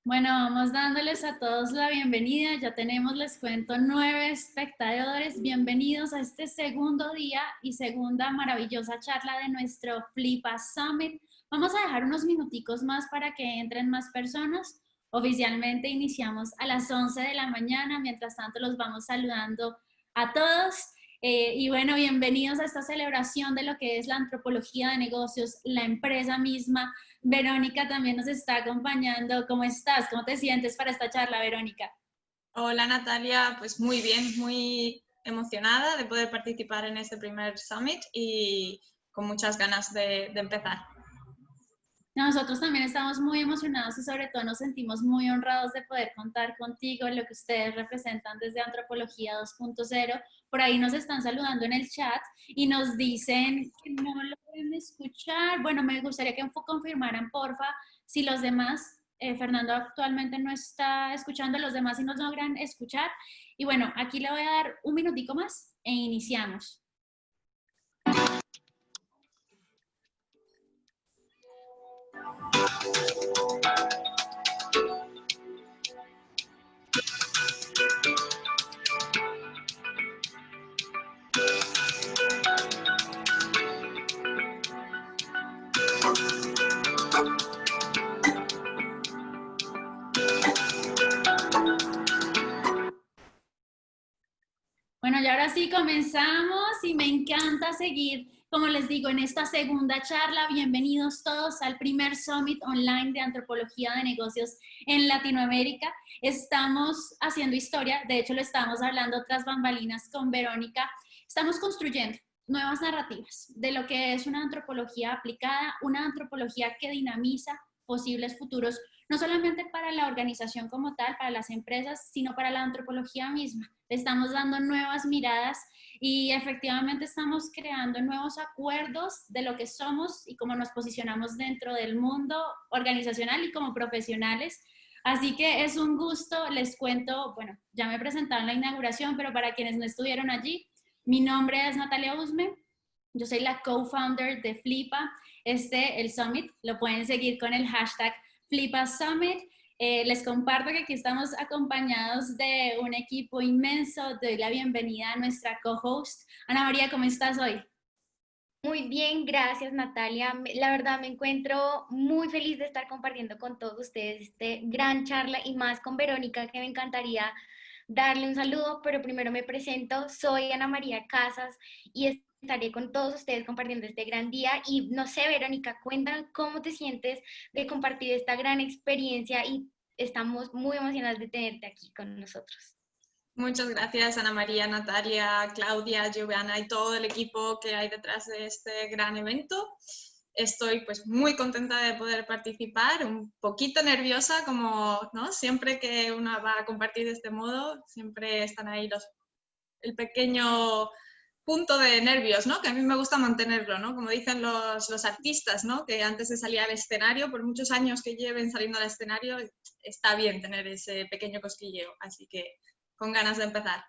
Bueno, vamos dándoles a todos la bienvenida. Ya tenemos, les cuento, 9 espectadores. Bienvenidos a este segundo día y segunda maravillosa charla de nuestro Flipa Summit. Vamos a dejar unos minuticos más para que entren más personas. Oficialmente iniciamos a las 11 de la mañana. Mientras tanto, los vamos saludando a todos. Y bueno, bienvenidos a esta celebración de lo que es la antropología de negocios, la empresa misma. Verónica también nos está acompañando. ¿Cómo estás? ¿Cómo te sientes para esta charla, Verónica? Hola Natalia, pues muy bien, muy emocionada de poder participar en este primer summit y con muchas ganas de empezar. Nosotros también estamos muy emocionados y sobre todo nos sentimos muy honrados de poder contar contigo, lo que ustedes representan desde Antropología 2.0. Por ahí nos están saludando en el chat y nos dicen que no lo pueden escuchar. Bueno, me gustaría que confirmaran, porfa, si los demás, Fernando actualmente no está escuchando, los demás si nos logran escuchar. Y bueno, aquí le voy a dar un minutico más e iniciamos. Bueno, y ahora sí comenzamos y me encanta seguir, como les digo, en esta segunda charla. Bienvenidos todos al primer Summit Online de Antropología de Negocios en Latinoamérica. Estamos haciendo historia, de hecho lo estamos hablando tras bambalinas con Verónica. Estamos construyendo nuevas narrativas de lo que es una antropología aplicada, una antropología que dinamiza posibles futuros, no solamente para la organización como tal, para las empresas, sino para la antropología misma. Le estamos dando nuevas miradas y efectivamente estamos creando nuevos acuerdos de lo que somos y cómo nos posicionamos dentro del mundo organizacional y como profesionales. Así que es un gusto, les cuento, bueno, ya me presentaron la inauguración, pero para quienes no estuvieron allí, mi nombre es Natalia Usme, yo soy la co-founder de Flipa. El Summit, lo pueden seguir con el hashtag Flipa Summit. Les comparto que aquí estamos acompañados de un equipo inmenso. Doy la bienvenida a nuestra co-host. Ana María, ¿cómo estás hoy? Muy bien, gracias Natalia. La verdad me encuentro muy feliz de estar compartiendo con todos ustedes este gran charla y más con Verónica, que me encantaría darle un saludo, pero primero me presento. Soy Ana María Casas y estaré con todos ustedes compartiendo este gran día. Y no sé, Verónica, cuéntanos cómo te sientes de compartir esta gran experiencia y estamos muy emocionadas de tenerte aquí con nosotros. Muchas gracias Ana María, Natalia, Claudia, Giovanna y todo el equipo que hay detrás de este gran evento. Estoy pues muy contenta de poder participar, un poquito nerviosa como ¿no? Siempre que uno va a compartir de este modo, siempre están ahí el pequeño punto de nervios, ¿no? Que a mí me gusta mantenerlo, ¿no? Como dicen los artistas, ¿no? Que antes de salir al escenario, por muchos años que lleven saliendo al escenario, está bien tener ese pequeño cosquilleo, así que con ganas de empezar.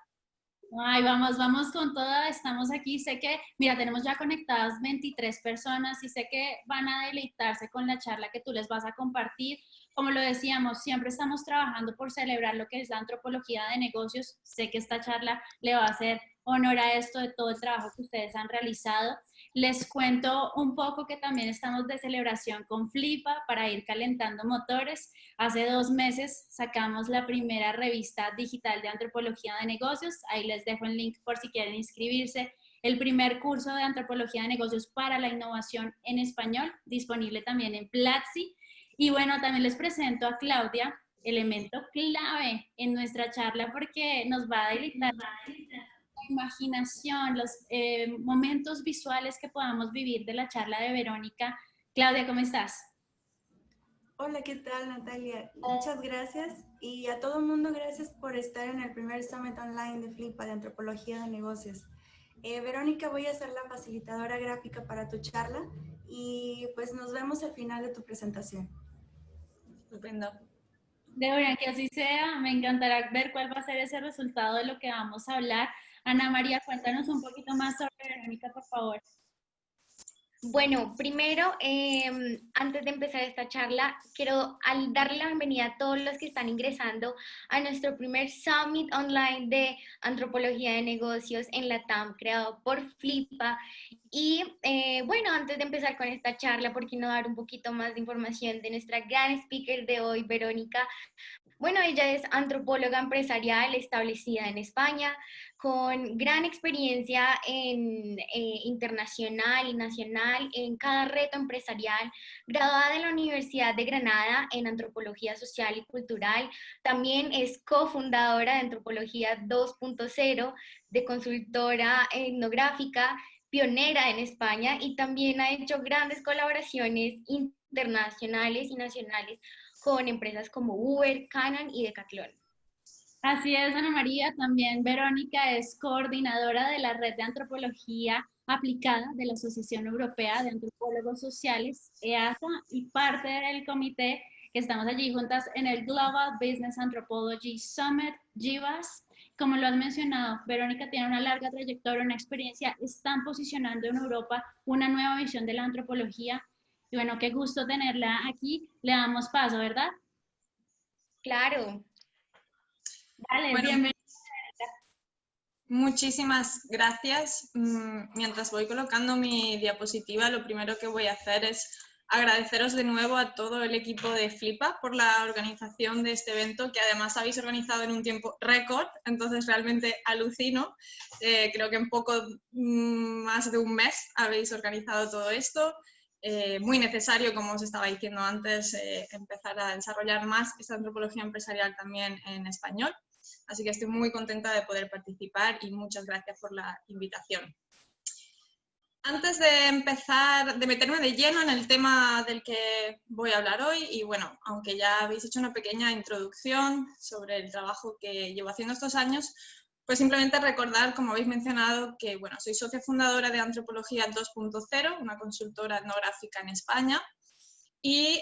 Ay, vamos con toda, estamos aquí, sé que, mira, tenemos ya conectadas 23 personas y sé que van a deleitarse con la charla que tú les vas a compartir. Como lo decíamos, siempre estamos trabajando por celebrar lo que es la antropología de negocios. Sé que esta charla le va a hacer honor a esto de todo el trabajo que ustedes han realizado. Les cuento un poco que también estamos de celebración con Flipa para ir calentando motores. Hace 2 meses sacamos la primera revista digital de antropología de negocios. Ahí les dejo el link por si quieren inscribirse. El primer curso de antropología de negocios para la innovación en español, disponible también en Platzi. Y bueno, también les presento a Claudia, elemento clave en nuestra charla porque nos va a deleitar la imaginación, los momentos visuales que podamos vivir de la charla de Verónica. Claudia, ¿cómo estás? Hola, ¿qué tal, Natalia? Muchas gracias y a todo el mundo gracias por estar en el primer Summit Online de Flipa de Antropología de Negocios. Verónica, voy a ser la facilitadora gráfica para tu charla y pues nos vemos al final de tu presentación. Estupendo. De verdad que así sea, me encantará ver cuál va a ser ese resultado de lo que vamos a hablar. Ana María, cuéntanos un poquito más sobre Verónica, por favor. Bueno, primero, antes de empezar esta charla, quiero darle la bienvenida a todos los que están ingresando a nuestro primer Summit Online de Antropología de Negocios en la TAM, creado por Flipa. Y bueno, antes de empezar con esta charla, ¿por qué no dar un poquito más de información de nuestra gran speaker de hoy, Verónica? Bueno, ella es antropóloga empresarial establecida en España, con gran experiencia en internacional y nacional en cada reto empresarial, graduada de la Universidad de Granada en Antropología Social y Cultural. También es cofundadora de Antropología 2.0, de consultora etnográfica, pionera en España, y también ha hecho grandes colaboraciones internacionales y nacionales con empresas como Uber, Canon y Decathlon. Así es, Ana María. También Verónica es coordinadora de la Red de Antropología Aplicada de la Asociación Europea de Antropólogos Sociales, EASA, y parte del comité que estamos allí juntas en el Global Business Anthropology Summit, GBAS. Como lo has mencionado, Verónica tiene una larga trayectoria, una experiencia, están posicionando en Europa una nueva visión de la antropología. Y bueno, qué gusto tenerla aquí. Le damos paso, ¿verdad? Claro. Dale, Bueno, bienvenida. Muchísimas gracias. Mientras voy colocando mi diapositiva, lo primero que voy a hacer es agradeceros de nuevo a todo el equipo de Flipa por la organización de este evento, que además habéis organizado en un tiempo récord, entonces realmente alucino. Creo que en poco más de un mes habéis organizado todo esto. Muy necesario, como os estaba diciendo antes, empezar a desarrollar más esta antropología empresarial también en español. Así que estoy muy contenta de poder participar y muchas gracias por la invitación. Antes de empezar, de meterme de lleno en el tema del que voy a hablar hoy, y bueno, aunque ya habéis hecho una pequeña introducción sobre el trabajo que llevo haciendo estos años, pues simplemente recordar, como habéis mencionado, que bueno, soy socia fundadora de Antropología 2.0, una consultora etnográfica en España. Y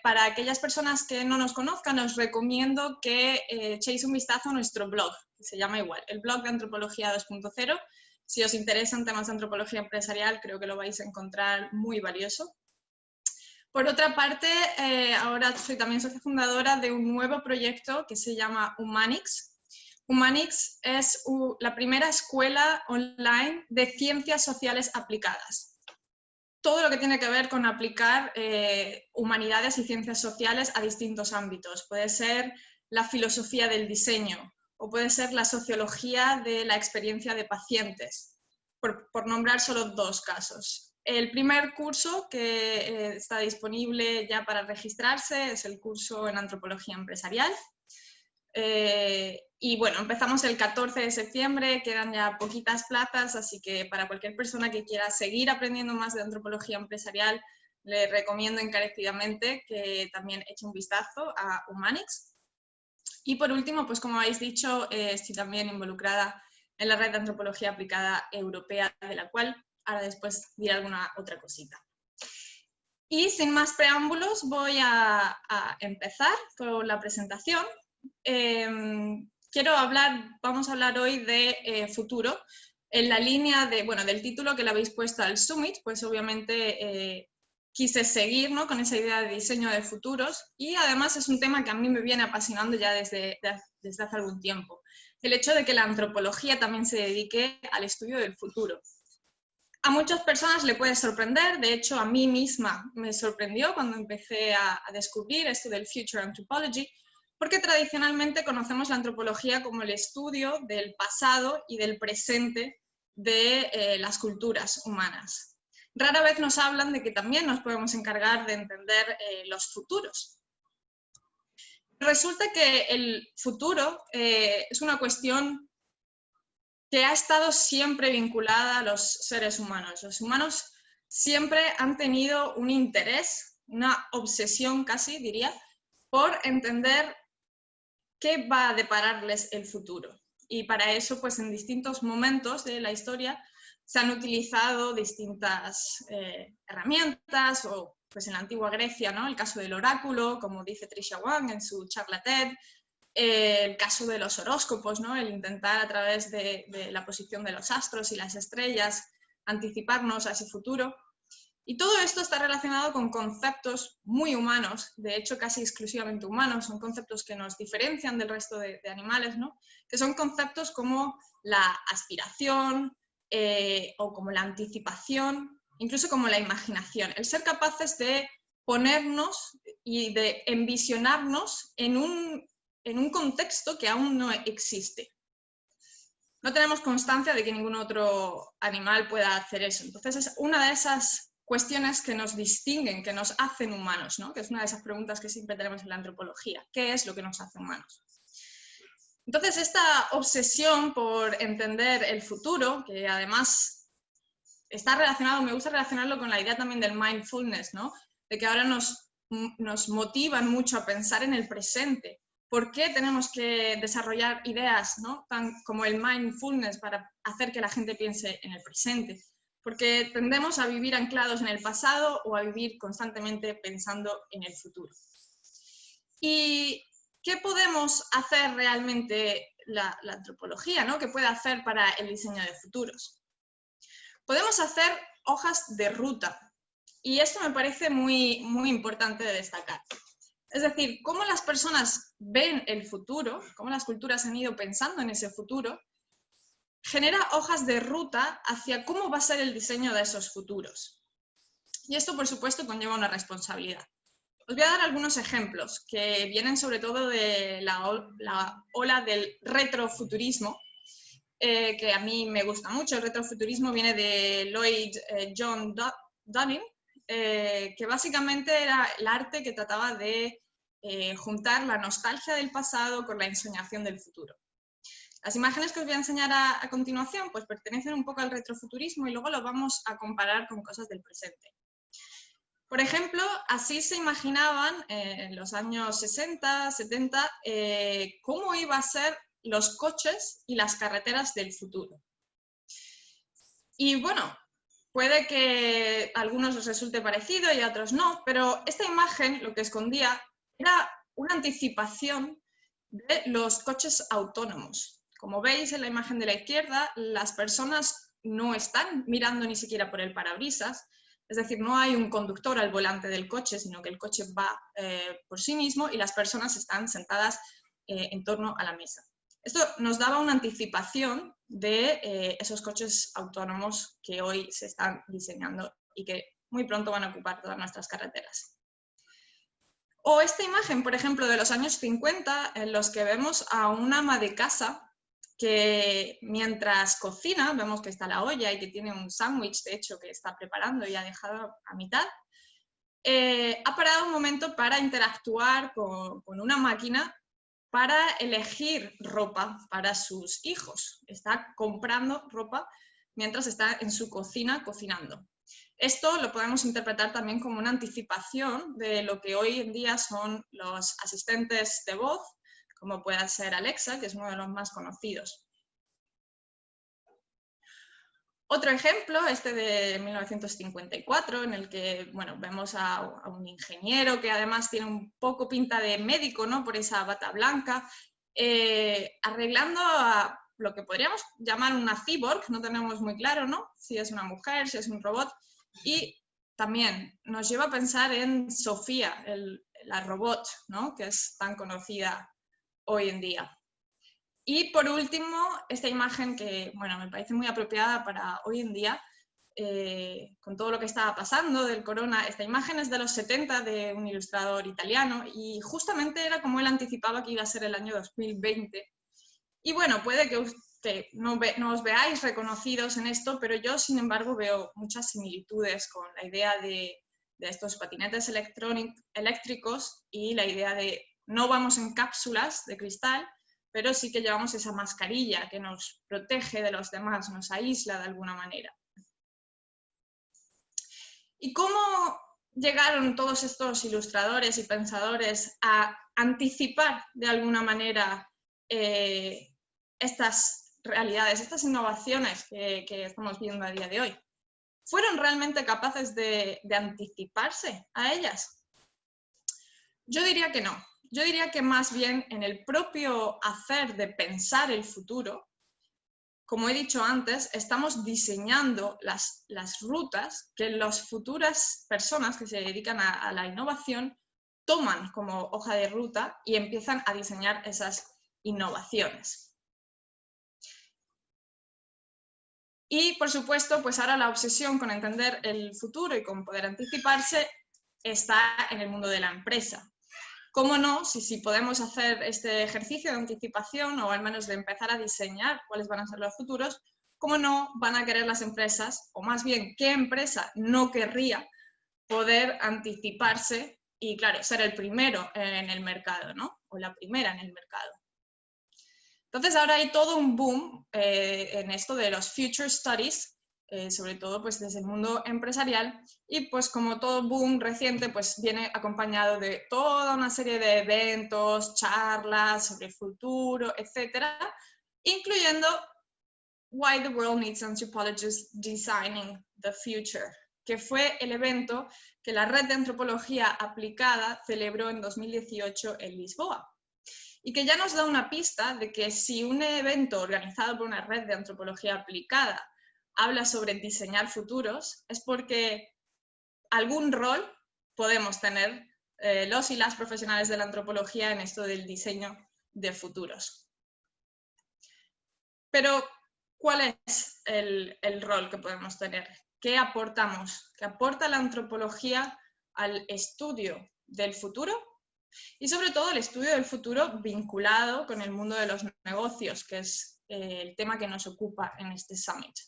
para aquellas personas que no nos conozcan, os recomiendo que echéis un vistazo a nuestro blog, que se llama igual, el blog de Antropología 2.0. Si os interesan temas de antropología empresarial, creo que lo vais a encontrar muy valioso. Por otra parte, ahora soy también socia fundadora de un nuevo proyecto que se llama Humanix. Humanix es la primera escuela online de ciencias sociales aplicadas. Todo lo que tiene que ver con aplicar humanidades y ciencias sociales a distintos ámbitos. Puede ser la filosofía del diseño o puede ser la sociología de la experiencia de pacientes, por nombrar solo dos casos. El primer curso que está disponible ya para registrarse es el curso en Antropología Empresarial. Y bueno, empezamos el 14 de septiembre, quedan ya poquitas plazas, así que para cualquier persona que quiera seguir aprendiendo más de antropología empresarial, le recomiendo encarecidamente que también eche un vistazo a Humanix. Y por último, pues como habéis dicho, estoy también involucrada en la red de antropología aplicada europea, de la cual ahora después diré alguna otra cosita. Y sin más preámbulos, voy a empezar con la presentación. Vamos a hablar hoy de futuro, en la línea del título que le habéis puesto al Summit, pues obviamente quise seguir, ¿no?, con esa idea de diseño de futuros, y además es un tema que a mí me viene apasionando ya desde hace algún tiempo, el hecho de que la antropología también se dedique al estudio del futuro. A muchas personas le puede sorprender, de hecho a mí misma me sorprendió cuando empecé a descubrir esto del Future Anthropology, porque tradicionalmente conocemos la antropología como el estudio del pasado y del presente de las culturas humanas. Rara vez nos hablan de que también nos podemos encargar de entender los futuros. Resulta que el futuro es una cuestión que ha estado siempre vinculada a los seres humanos. Los humanos siempre han tenido un interés, una obsesión casi, diría, por entender qué va a depararles el futuro. Y para eso, pues en distintos momentos de la historia se han utilizado distintas herramientas, o pues en la antigua Grecia, ¿no?, el caso del oráculo, como dice Tricia Wang en su charla TED, el caso de los horóscopos, ¿no?, el intentar a través de la posición de los astros y las estrellas anticiparnos a ese futuro. Y todo esto está relacionado con conceptos muy humanos, de hecho casi exclusivamente humanos, son conceptos que nos diferencian del resto de animales, ¿no? Que son conceptos como la aspiración o como la anticipación, incluso como la imaginación, el ser capaces de ponernos y de envisionarnos en un contexto que aún no existe. No tenemos constancia de que ningún otro animal pueda hacer eso. Entonces es una de esas cuestiones que nos distinguen, que nos hacen humanos, ¿no? Que es una de esas preguntas que siempre tenemos en la antropología. ¿Qué es lo que nos hace humanos? Entonces esta obsesión por entender el futuro, que además está relacionado, me gusta relacionarlo con la idea también del mindfulness, ¿no? De que ahora nos motivan mucho a pensar en el presente. ¿Por qué tenemos que desarrollar ideas, ¿no? Tan como el mindfulness para hacer que la gente piense en el presente? Porque tendemos a vivir anclados en el pasado o a vivir constantemente pensando en el futuro. ¿Y qué podemos hacer realmente la antropología, ¿no? ¿Qué puede hacer para el diseño de futuros? Podemos hacer hojas de ruta, y esto me parece muy, muy importante de destacar. Es decir, cómo las personas ven el futuro, cómo las culturas han ido pensando en ese futuro, genera hojas de ruta hacia cómo va a ser el diseño de esos futuros. Y esto, por supuesto, conlleva una responsabilidad. Os voy a dar algunos ejemplos que vienen sobre todo de la ola del retrofuturismo, que a mí me gusta mucho. El retrofuturismo viene de Lloyd John Dunning, que básicamente era el arte que trataba de juntar la nostalgia del pasado con la ensoñación del futuro. Las imágenes que os voy a enseñar a continuación pues pertenecen un poco al retrofuturismo y luego lo vamos a comparar con cosas del presente. Por ejemplo, así se imaginaban en los años 60, 70, cómo iba a ser los coches y las carreteras del futuro. Y bueno, puede que a algunos les resulte parecido y a otros no, pero esta imagen lo que escondía era una anticipación de los coches autónomos. Como veis en la imagen de la izquierda, las personas no están mirando ni siquiera por el parabrisas, es decir, no hay un conductor al volante del coche, sino que el coche va por sí mismo y las personas están sentadas en torno a la mesa. Esto nos daba una anticipación de esos coches autónomos que hoy se están diseñando y que muy pronto van a ocupar todas nuestras carreteras. O esta imagen, por ejemplo, de los años 50, en los que vemos a una ama de casa que mientras cocina, vemos que está la olla y que tiene un sándwich, de hecho, que está preparando y ha dejado a mitad, ha parado un momento para interactuar con una máquina para elegir ropa para sus hijos. Está comprando ropa mientras está en su cocina cocinando. Esto lo podemos interpretar también como una anticipación de lo que hoy en día son los asistentes de voz, como pueda ser Alexa, que es uno de los más conocidos. Otro ejemplo, este de 1954, en el que bueno, vemos a un ingeniero que además tiene un poco pinta de médico, ¿no? Por esa bata blanca, arreglando a lo que podríamos llamar una cyborg, no tenemos muy claro, ¿no? Si es una mujer, si es un robot, y también nos lleva a pensar en Sofía, la robot, ¿no? Que es tan conocida hoy en día. Y por último, esta imagen que bueno, me parece muy apropiada para hoy en día, con todo lo que estaba pasando del corona. Esta imagen es de los 70 de un ilustrador italiano y justamente era como él anticipaba que iba a ser el año 2020. Y bueno, puede que no os veáis reconocidos en esto, pero yo sin embargo veo muchas similitudes con la idea de estos patinetes eléctricos y la idea de no vamos en cápsulas de cristal, pero sí que llevamos esa mascarilla que nos protege de los demás, nos aísla de alguna manera. ¿Y cómo llegaron todos estos ilustradores y pensadores a anticipar de alguna manera estas realidades, estas innovaciones que estamos viendo a día de hoy? ¿Fueron realmente capaces de anticiparse a ellas? Yo diría que no. Yo diría que más bien en el propio hacer de pensar el futuro, como he dicho antes, estamos diseñando las rutas que las futuras personas que se dedican a la innovación toman como hoja de ruta y empiezan a diseñar esas innovaciones. Y, por supuesto, pues ahora la obsesión con entender el futuro y con poder anticiparse está en el mundo de la empresa. ¿Cómo no? Si podemos hacer este ejercicio de anticipación o al menos de empezar a diseñar cuáles van a ser los futuros, ¿cómo no van a querer las empresas, o más bien, qué empresa no querría poder anticiparse y, claro, ser el primero en el mercado, ¿no? O la primera en el mercado. Entonces ahora hay todo un boom en esto de los future studies, sobre todo pues desde el mundo empresarial, y pues como todo boom reciente pues viene acompañado de toda una serie de eventos, charlas sobre el futuro, etcétera, incluyendo Why the World Needs Anthropologists Designing the Future, que fue el evento que la Red de Antropología Aplicada celebró en 2018 en Lisboa. Y que ya nos da una pista de que si un evento organizado por una red de antropología aplicada habla sobre diseñar futuros, es porque algún rol podemos tener los y las profesionales de la antropología en esto del diseño de futuros. Pero, ¿cuál es el rol que podemos tener? ¿Qué aportamos? ¿Qué aporta la antropología al estudio del futuro? Y sobre todo el estudio del futuro vinculado con el mundo de los negocios, que es el tema que nos ocupa en este summit.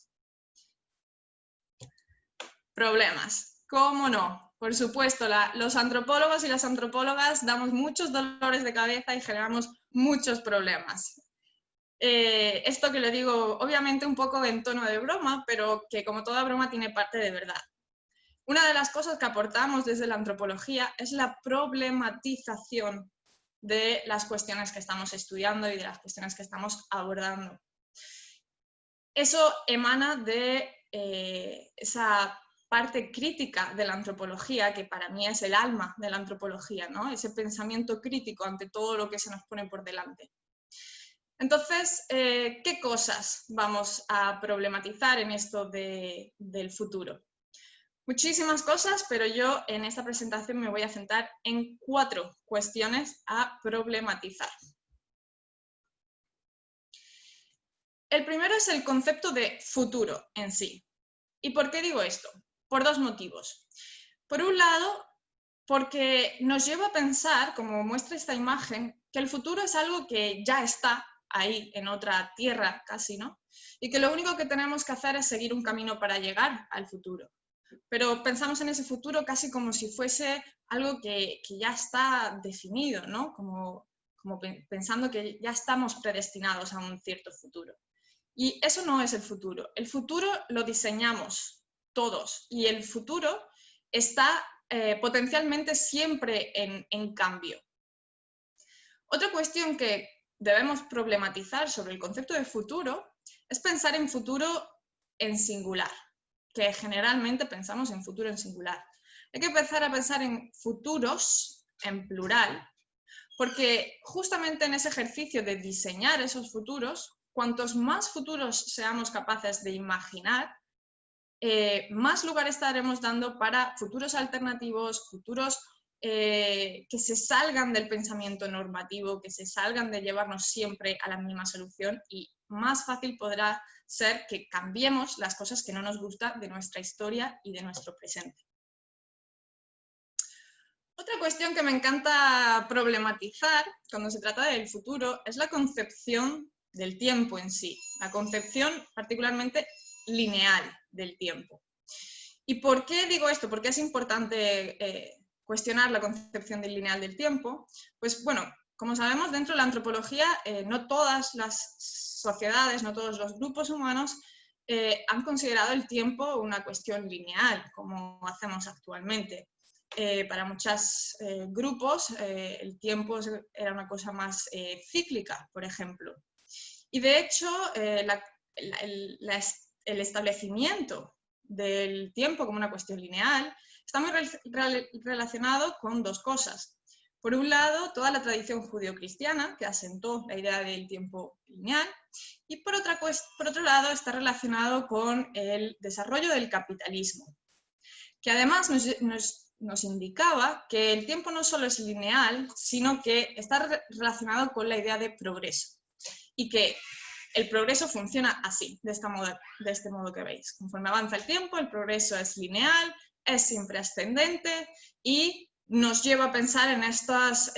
Problemas. ¿Cómo no? Por supuesto, los antropólogos y las antropólogas damos muchos dolores de cabeza y generamos muchos problemas. Esto que le digo, obviamente un poco en tono de broma, pero que como toda broma tiene parte de verdad. Una de las cosas que aportamos desde la antropología es la problematización de las cuestiones que estamos estudiando y de las cuestiones que estamos abordando. Eso emana de esa parte crítica de la antropología, que para mí es el alma de la antropología, ¿no? Ese pensamiento crítico ante todo lo que se nos pone por delante. Entonces, ¿qué cosas vamos a problematizar en esto del futuro? Muchísimas cosas, pero yo en esta presentación me voy a centrar en 4 cuestiones a problematizar. El primero es el concepto de futuro en sí. ¿Y por qué digo esto? Por 2 motivos. Por un lado, porque nos lleva a pensar, como muestra esta imagen, que el futuro es algo que ya está ahí en otra tierra casi, ¿no? Y que lo único que tenemos que hacer es seguir un camino para llegar al futuro. Pero pensamos en ese futuro casi como si fuese algo que ya está definido, ¿no? Como pensando que ya estamos predestinados a un cierto futuro. Y eso no es el futuro. El futuro lo diseñamos todos y el futuro está potencialmente siempre en cambio. Otra cuestión que debemos problematizar sobre el concepto de futuro es pensar en futuro en singular, que generalmente pensamos en futuro en singular. Hay que empezar a pensar en futuros en plural, porque justamente en ese ejercicio de diseñar esos futuros, cuantos más futuros seamos capaces de imaginar, más lugar estaremos dando para futuros alternativos, futuros que se salgan del pensamiento normativo, que se salgan de llevarnos siempre a la misma solución, y más fácil podrá ser que cambiemos las cosas que no nos gustan de nuestra historia y de nuestro presente. Otra cuestión que me encanta problematizar cuando se trata del futuro es la concepción del tiempo en sí, la concepción particularmente lineal del tiempo. ¿Y por qué digo esto? ¿Por qué es importante cuestionar la concepción del lineal del tiempo? Pues bueno, como sabemos, dentro de la antropología no todas las sociedades, no todos los grupos humanos han considerado el tiempo una cuestión lineal, como hacemos actualmente. Para muchos grupos el tiempo era una cosa más cíclica, por ejemplo. Y de hecho, el establecimiento del tiempo como una cuestión lineal está muy relacionado con 2 cosas. Por un lado, toda la tradición judeocristiana, que asentó la idea del tiempo lineal, y por otro lado está relacionado con el desarrollo del capitalismo, que además nos indicaba que el tiempo no solo es lineal, sino que está relacionado con la idea de progreso, y que el progreso funciona así, de este modo que veis. Conforme avanza el tiempo, el progreso es lineal, es siempre ascendente y nos lleva a pensar en estos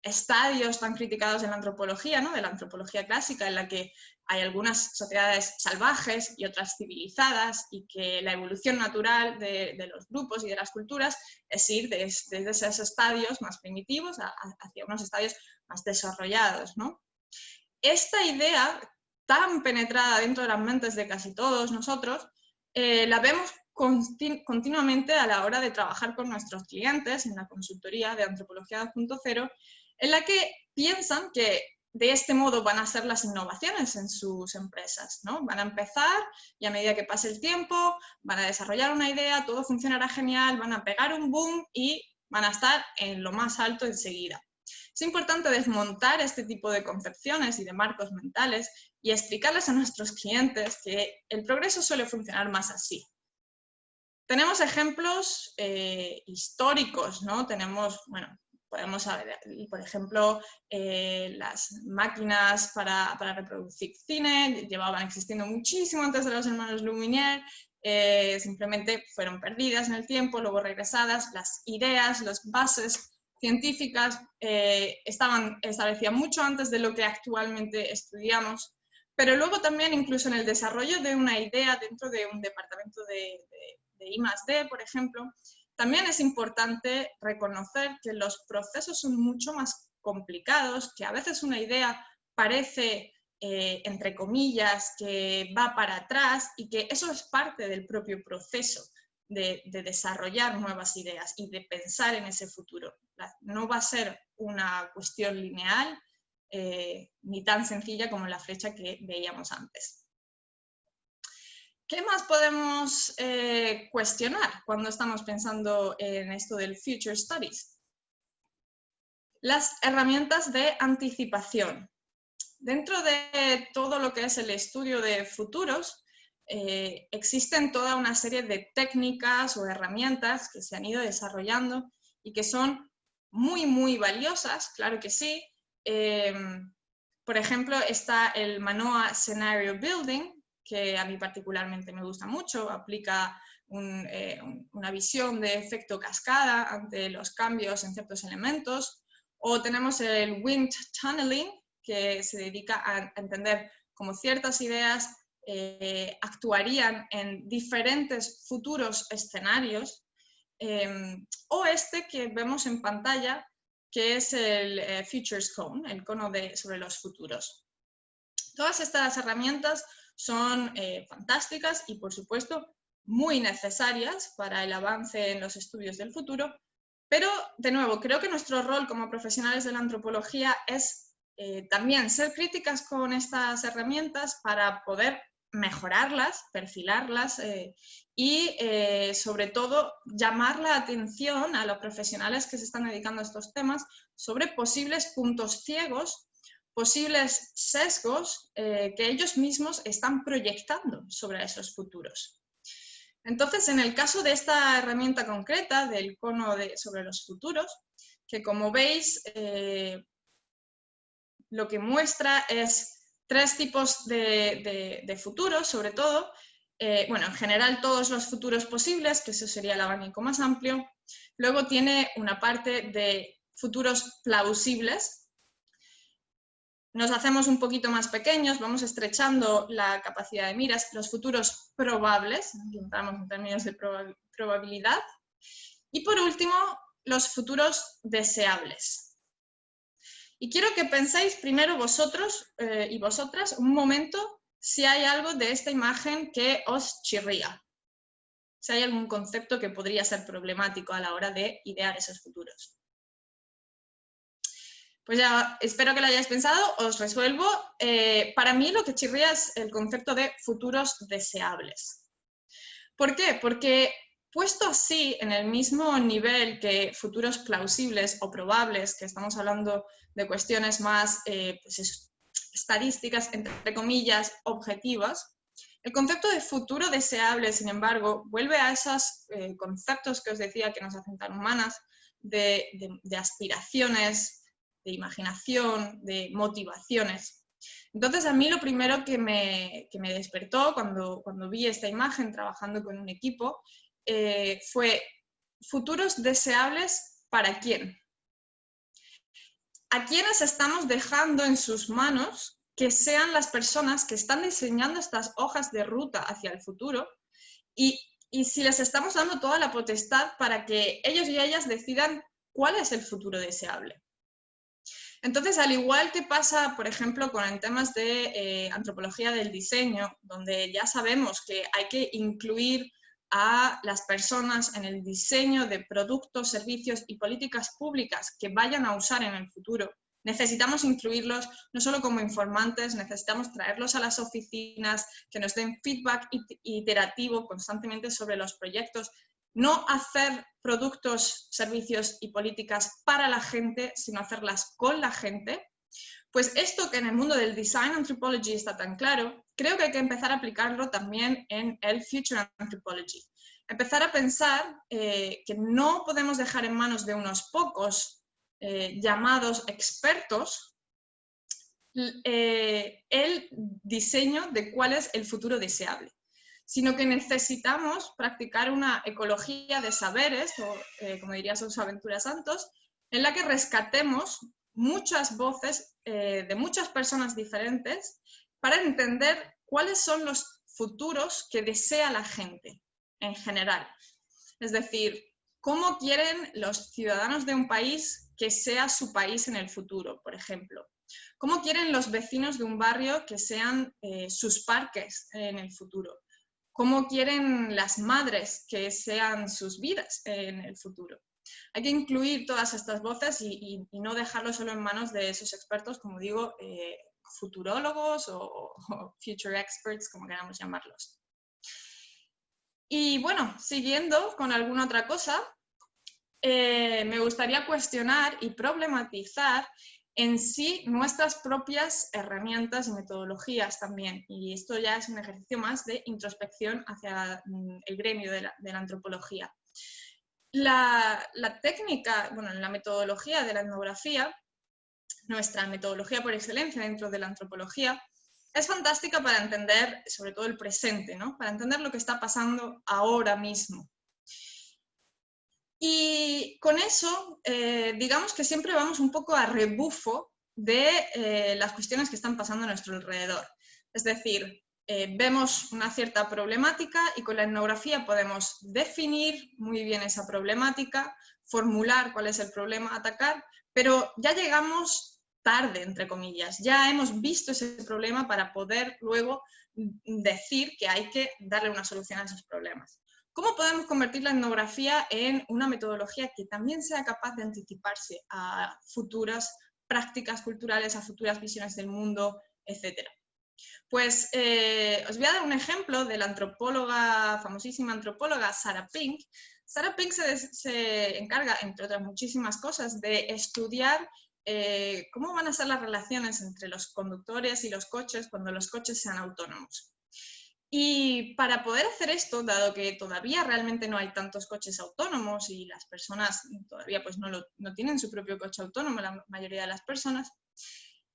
estadios tan criticados en la antropología, ¿no? De la antropología clásica, en la que hay algunas sociedades salvajes y otras civilizadas, y que la evolución natural de los grupos y de las culturas es ir desde esos estadios más primitivos hacia unos estadios más desarrollados, ¿no? Esta idea tan penetrada dentro de las mentes de casi todos nosotros, la vemos continuamente a la hora de trabajar con nuestros clientes en la consultoría de Antropología 2.0, en la que piensan que de este modo van a ser las innovaciones en sus empresas, ¿no? Van a empezar y a medida que pase el tiempo van a desarrollar una idea, todo funcionará genial, van a pegar un boom y van a estar en lo más alto enseguida. Es importante desmontar este tipo de concepciones y de marcos mentales y explicarles a nuestros clientes que el progreso suele funcionar más así. Tenemos ejemplos históricos, ¿no? Podemos saber, por ejemplo, las máquinas para reproducir cine llevaban existiendo muchísimo antes de los hermanos Lumière, simplemente fueron perdidas en el tiempo, luego regresadas. Las ideas, las bases científicas estaban establecidas mucho antes de lo que actualmente estudiamos, pero luego también incluso en el desarrollo de una idea dentro de un departamento de I+D, por ejemplo, también es importante reconocer que los procesos son mucho más complicados, que a veces una idea parece, entre comillas, que va para atrás, y que eso es parte del propio proceso de desarrollar nuevas ideas y de pensar en ese futuro. No va a ser una cuestión lineal ni tan sencilla como la flecha que veíamos antes. ¿Qué más podemos cuestionar cuando estamos pensando en esto del Future Studies? Las herramientas de anticipación. Dentro de todo lo que es el estudio de futuros, existen toda una serie de técnicas o herramientas que se han ido desarrollando y que son muy, muy valiosas, claro que sí. Por ejemplo, está el Manoa Scenario Building, que a mí particularmente me gusta mucho, aplica una visión de efecto cascada ante los cambios en ciertos elementos. O tenemos el Wind Tunneling, que se dedica a entender cómo ciertas ideas actuarían en diferentes futuros escenarios. O este que vemos en pantalla, que es el Futures Cone, el cono sobre los futuros. Todas estas herramientas son fantásticas y, por supuesto, muy necesarias para el avance en los estudios del futuro, pero, de nuevo, creo que nuestro rol como profesionales de la antropología es también ser críticas con estas herramientas para poder mejorarlas, perfilarlas y, sobre todo, llamar la atención a los profesionales que se están dedicando a estos temas sobre posibles puntos ciegos, posibles sesgos que ellos mismos están proyectando sobre esos futuros. Entonces, en el caso de esta herramienta concreta del cono sobre los futuros, que como veis, lo que muestra es 3 tipos de futuros, sobre todo. En general todos los futuros posibles, que eso sería el abanico más amplio. Luego tiene una parte de futuros plausibles. Nos hacemos un poquito más pequeños, vamos estrechando la capacidad de miras, los futuros probables, entramos en términos de probabilidad. Y por último, los futuros deseables. Y quiero que penséis primero vosotros y vosotras un momento si hay algo de esta imagen que os chirría. Si hay algún concepto que podría ser problemático a la hora de idear esos futuros. Pues ya espero que lo hayáis pensado, os resuelvo. Para mí lo que chirría es el concepto de futuros deseables. ¿Por qué? Porque puesto así en el mismo nivel que futuros plausibles o probables, que estamos hablando de cuestiones más que estadísticas, entre comillas, objetivas, el concepto de futuro deseable, sin embargo, vuelve a esos conceptos que os decía que nos hacen tan humanas, de aspiraciones, de imaginación, de motivaciones. Entonces, a mí lo primero que me despertó cuando vi esta imagen trabajando con un equipo fue futuros deseables ¿para quién? ¿A quiénes estamos dejando en sus manos que sean las personas que están diseñando estas hojas de ruta hacia el futuro? Y si les estamos dando toda la potestad para que ellos y ellas decidan cuál es el futuro deseable. Entonces, al igual que pasa, por ejemplo, con temas de antropología del diseño, donde ya sabemos que hay que incluir a las personas en el diseño de productos, servicios y políticas públicas que vayan a usar en el futuro, necesitamos incluirlos no solo como informantes, necesitamos traerlos a las oficinas, que nos den feedback iterativo constantemente sobre los proyectos. No hacer productos, servicios y políticas para la gente, sino hacerlas con la gente. Pues esto que en el mundo del Design Anthropology está tan claro, creo que hay que empezar a aplicarlo también en el Future Anthropology. Empezar a pensar que no podemos dejar en manos de unos pocos llamados expertos el diseño de cuál es el futuro deseable, sino que necesitamos practicar una ecología de saberes, o como diría Sousa Ventura Santos, en la que rescatemos muchas voces de muchas personas diferentes para entender cuáles son los futuros que desea la gente en general. Es decir, cómo quieren los ciudadanos de un país que sea su país en el futuro, por ejemplo. Cómo quieren los vecinos de un barrio que sean sus parques en el futuro. Cómo quieren las madres que sean sus vidas en el futuro. Hay que incluir todas estas voces y no dejarlo solo en manos de esos expertos, como digo, futurólogos o future experts, como queramos llamarlos. Y bueno, siguiendo con alguna otra cosa, me gustaría cuestionar y problematizar en sí nuestras propias herramientas y metodologías también. Y esto ya es un ejercicio más de introspección hacia el gremio de la antropología. La técnica, bueno, la metodología de la etnografía, nuestra metodología por excelencia dentro de la antropología, es fantástica para entender sobre todo el presente, ¿no? Para entender lo que está pasando ahora mismo. Y con eso, digamos que siempre vamos un poco a rebufo de las cuestiones que están pasando a nuestro alrededor. Es decir, vemos una cierta problemática y con la etnografía podemos definir muy bien esa problemática, formular cuál es el problema a atacar, pero ya llegamos tarde, entre comillas. Ya hemos visto ese problema para poder luego decir que hay que darle una solución a esos problemas. ¿Cómo podemos convertir la etnografía en una metodología que también sea capaz de anticiparse a futuras prácticas culturales, a futuras visiones del mundo, etcétera? Pues os voy a dar un ejemplo de la antropóloga, famosísima antropóloga Sarah Pink. Sarah Pink se encarga, entre otras muchísimas cosas, de estudiar cómo van a ser las relaciones entre los conductores y los coches cuando los coches sean autónomos. Y para poder hacer esto, dado que todavía realmente no hay tantos coches autónomos y las personas todavía pues no tienen su propio coche autónomo, la mayoría de las personas,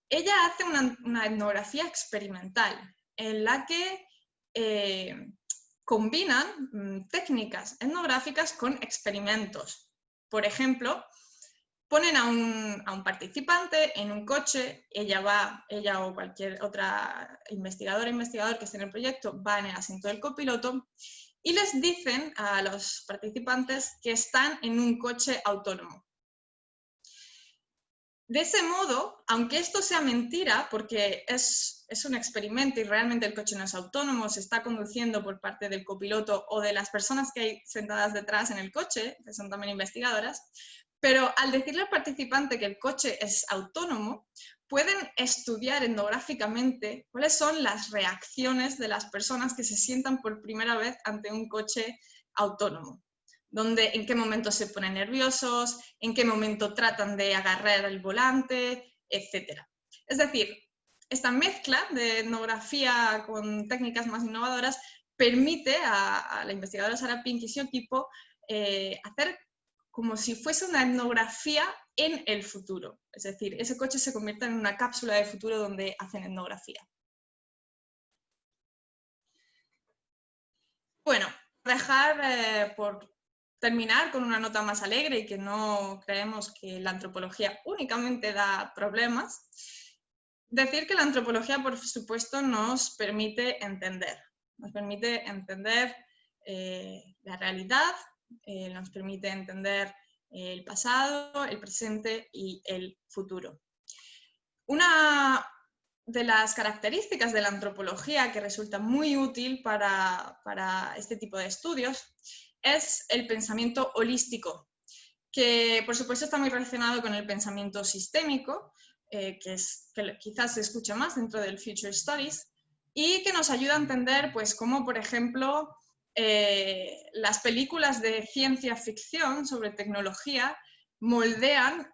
ella hace una etnografía experimental en la que combinan técnicas etnográficas con experimentos. Por ejemplo, ponen a un participante en un coche, ella o cualquier otra investigador que esté en el proyecto va en el asiento del copiloto y les dicen a los participantes que están en un coche autónomo. De ese modo, aunque esto sea mentira, porque es un experimento y realmente el coche no es autónomo, se está conduciendo por parte del copiloto o de las personas que hay sentadas detrás en el coche, que son también investigadoras, pero al decirle al participante que el coche es autónomo, pueden estudiar etnográficamente cuáles son las reacciones de las personas que se sientan por primera vez ante un coche autónomo. En qué momento se ponen nerviosos, en qué momento tratan de agarrar el volante, etc. Es decir, esta mezcla de etnografía con técnicas más innovadoras permite a la investigadora Sarah Pink y su equipo hacer como si fuese una etnografía en el futuro. Es decir, ese coche se convierte en una cápsula de futuro donde hacen etnografía. Bueno, por terminar con una nota más alegre y que no creemos que la antropología únicamente da problemas, decir que la antropología, por supuesto, nos permite entender la realidad, nos permite entender el pasado, el presente y el futuro. Una de las características de la antropología que resulta muy útil para este tipo de estudios es el pensamiento holístico, que por supuesto está muy relacionado con el pensamiento sistémico, que quizás se escucha más dentro del Future Studies, y que nos ayuda a entender pues, cómo, por ejemplo, las películas de ciencia ficción sobre tecnología moldean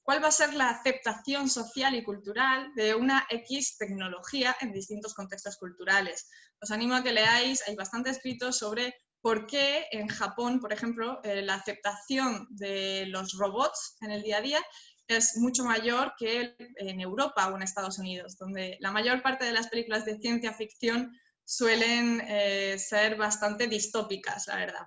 cuál va a ser la aceptación social y cultural de una X tecnología en distintos contextos culturales. Os animo a que leáis, hay bastante escrito sobre por qué en Japón, por ejemplo, la aceptación de los robots en el día a día es mucho mayor que en Europa o en Estados Unidos, donde la mayor parte de las películas de ciencia ficción suelen ser bastante distópicas, la verdad.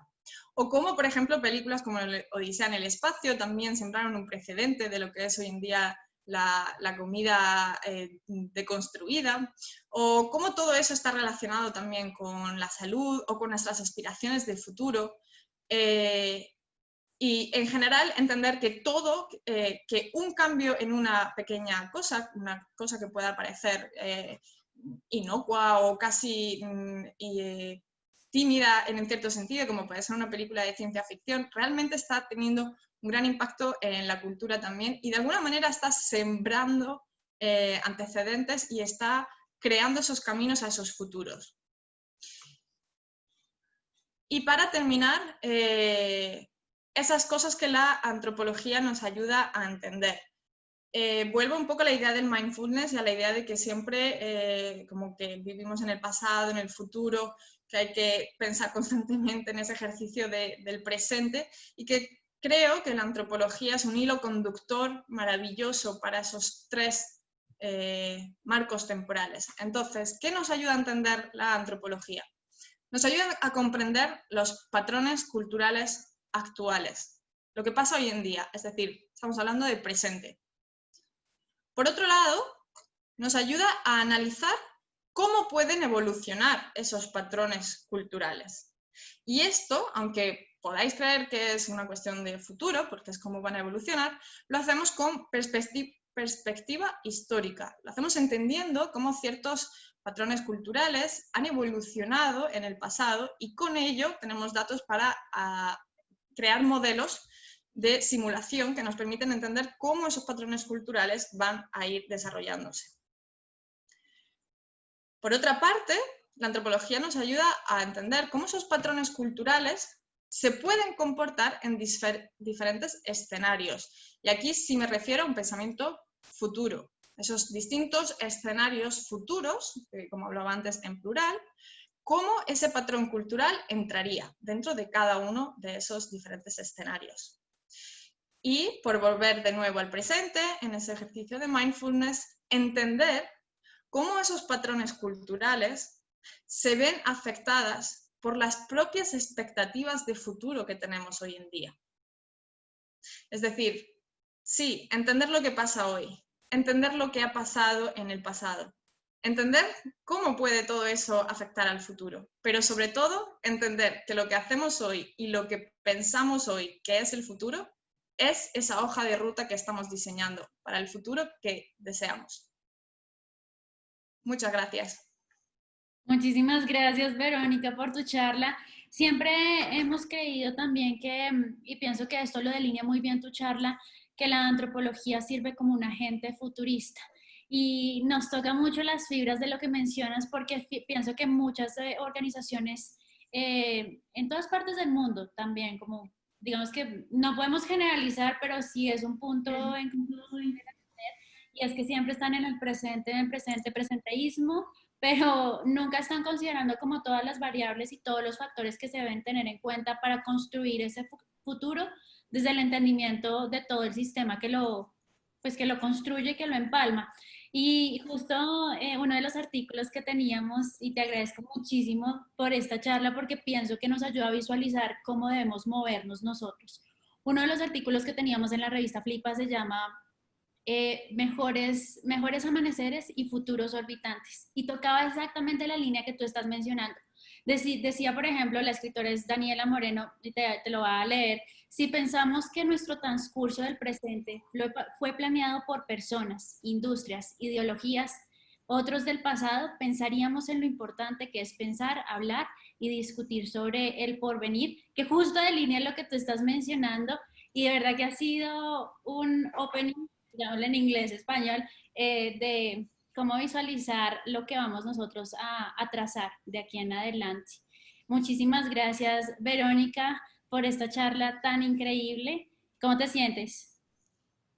O como, por ejemplo, películas como Odisea en el espacio también sembraron un precedente de lo que es hoy en día la comida deconstruida, o cómo todo eso está relacionado también con la salud o con nuestras aspiraciones de futuro. Y en general entender que que un cambio en una pequeña cosa, una cosa que pueda parecer inocua o casi tímida en un cierto sentido, como puede ser una película de ciencia ficción, realmente está teniendo un gran impacto en la cultura también y de alguna manera está sembrando antecedentes y está creando esos caminos a esos futuros. Y para terminar, esas cosas que la antropología nos ayuda a entender. Vuelvo un poco a la idea del mindfulness y a la idea de que siempre como que vivimos en el pasado, en el futuro, que hay que pensar constantemente en ese ejercicio del presente y que creo que la antropología es un hilo conductor maravilloso para esos tres marcos temporales. Entonces, ¿qué nos ayuda a entender la antropología? Nos ayuda a comprender los patrones culturales actuales, lo que pasa hoy en día, es decir, estamos hablando del presente. Por otro lado, nos ayuda a analizar cómo pueden evolucionar esos patrones culturales. Y esto, aunque podáis creer que es una cuestión de futuro, porque es cómo van a evolucionar, lo hacemos con perspectiva histórica. Lo hacemos entendiendo cómo ciertos patrones culturales han evolucionado en el pasado y con ello tenemos datos para crear modelos de simulación que nos permiten entender cómo esos patrones culturales van a ir desarrollándose. Por otra parte, la antropología nos ayuda a entender cómo esos patrones culturales se pueden comportar en diferentes escenarios. Y aquí sí me refiero a un pensamiento futuro. Esos distintos escenarios futuros, como hablaba antes en plural, cómo ese patrón cultural entraría dentro de cada uno de esos diferentes escenarios. Y por volver de nuevo al presente, en ese ejercicio de mindfulness, entender cómo esos patrones culturales se ven afectadas por las propias expectativas de futuro que tenemos hoy en día. Es decir, sí, entender lo que pasa hoy, entender lo que ha pasado en el pasado, entender cómo puede todo eso afectar al futuro, pero sobre todo entender que lo que hacemos hoy y lo que pensamos hoy que es el futuro es esa hoja de ruta que estamos diseñando para el futuro que deseamos. Muchas gracias. Muchísimas gracias, Verónica, por tu charla. Siempre hemos creído también que, y pienso que esto lo delinea muy bien tu charla, que la antropología sirve como un agente futurista. Y nos toca mucho las fibras de lo que mencionas porque pienso que muchas organizaciones en todas partes del mundo también, como digamos que no podemos generalizar, pero sí es un punto en común. Y y es que siempre están en el presente, presenteísmo, pero nunca están considerando como todas las variables y todos los factores que se deben tener en cuenta para construir ese futuro desde el entendimiento de todo el sistema pues que lo construye, que lo empalma. Y justo uno de los artículos que teníamos, y te agradezco muchísimo por esta charla porque pienso que nos ayuda a visualizar cómo debemos movernos nosotros. Uno de los artículos que teníamos en la revista Flipa se llama mejores amaneceres y futuros orbitantes. Y tocaba exactamente la línea que tú estás mencionando. Decía, por ejemplo, la escritora es Daniela Moreno, y te lo voy a leer, si pensamos que nuestro transcurso del presente fue planeado por personas, industrias, ideologías, otros del pasado, pensaríamos en lo importante que es pensar, hablar y discutir sobre el porvenir, que justo delinea lo que tú estás mencionando, y de verdad que ha sido un opening, llamémoslo en inglés, español, de cómo visualizar lo que vamos nosotros a trazar de aquí en adelante. Muchísimas gracias, Verónica, por esta charla tan increíble. ¿Cómo te sientes?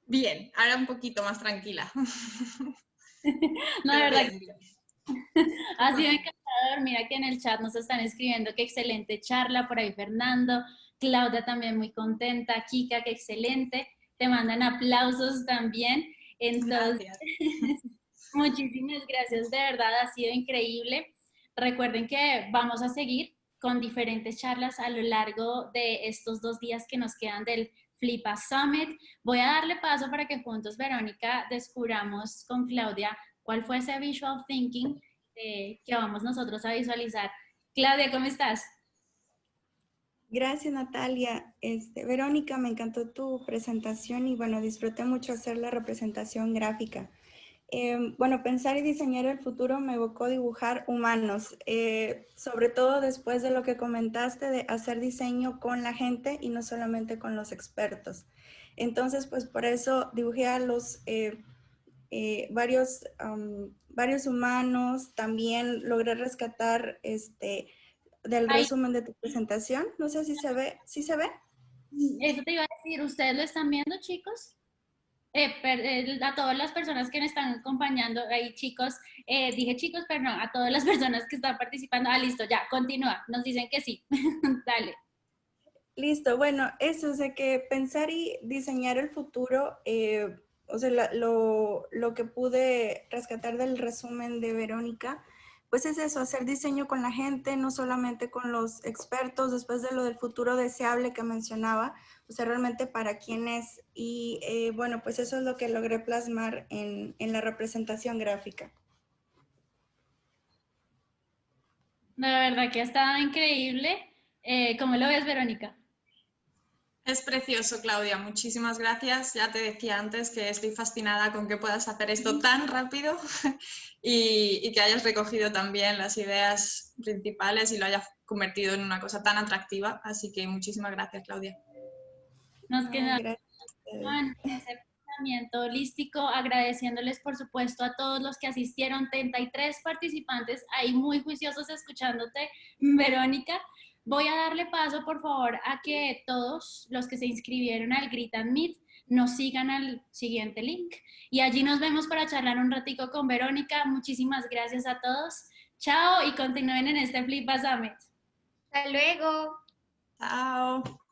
Bien, ahora un poquito más tranquila. No, de verdad, Bien, bien. ha sido encantador. Mira que en el chat nos están escribiendo que excelente charla, por ahí Fernando, Claudia también muy contenta, Kika, que excelente, te mandan aplausos también. Entonces, Gracias. muchísimas gracias, de verdad, ha sido increíble. Recuerden que vamos a seguir con diferentes charlas a lo largo de estos 2 días que nos quedan del Flipa Summit. Voy a darle paso para que juntos, Verónica, descubramos con Claudia cuál fue ese visual thinking que vamos nosotros a visualizar. Claudia, ¿cómo estás? Gracias, Natalia. Verónica, me encantó tu presentación y bueno, disfruté mucho hacer la representación gráfica. Bueno, pensar y diseñar el futuro me evocó dibujar humanos, sobre todo después de lo que comentaste de hacer diseño con la gente y no solamente con los expertos. Entonces, pues por eso dibujé a los varios humanos. También logré rescatar del Ay, resumen de tu presentación. No sé si se ve. ¿Sí se ve? eso te iba a decir, ¿ustedes lo están viendo, chicos? A todas las personas que me están acompañando, ahí chicos, dije chicos, pero no, a todas las personas que están participando, listo, ya, continúa, nos dicen que sí, dale. Listo, bueno, eso, o sea que pensar y diseñar el futuro, o sea, lo que pude rescatar del resumen de Verónica, pues es eso, hacer diseño con la gente, no solamente con los expertos, después de lo del futuro deseable que mencionaba, o sea, realmente para quién es. Y bueno, pues eso es lo que logré plasmar en la representación gráfica. La verdad que ha estado increíble. ¿Cómo lo ves, Verónica? Es precioso, Claudia. Muchísimas gracias. Ya te decía antes que estoy fascinada con que puedas hacer esto tan rápido y que hayas recogido también las ideas principales y lo hayas convertido en una cosa tan atractiva. Así que muchísimas gracias, Claudia. Nos quedamos Gracias. en ese pensamiento holístico, agradeciéndoles por supuesto a todos los que asistieron, 33 participantes ahí muy juiciosos escuchándote, Verónica. Voy a darle paso, por favor, a que todos los que se inscribieron al Greet and Meet nos sigan al siguiente link. Y allí nos vemos para charlar un ratico con Verónica. Muchísimas gracias a todos. Chao y continúen en este Flipa Summit. Hasta luego. Chao.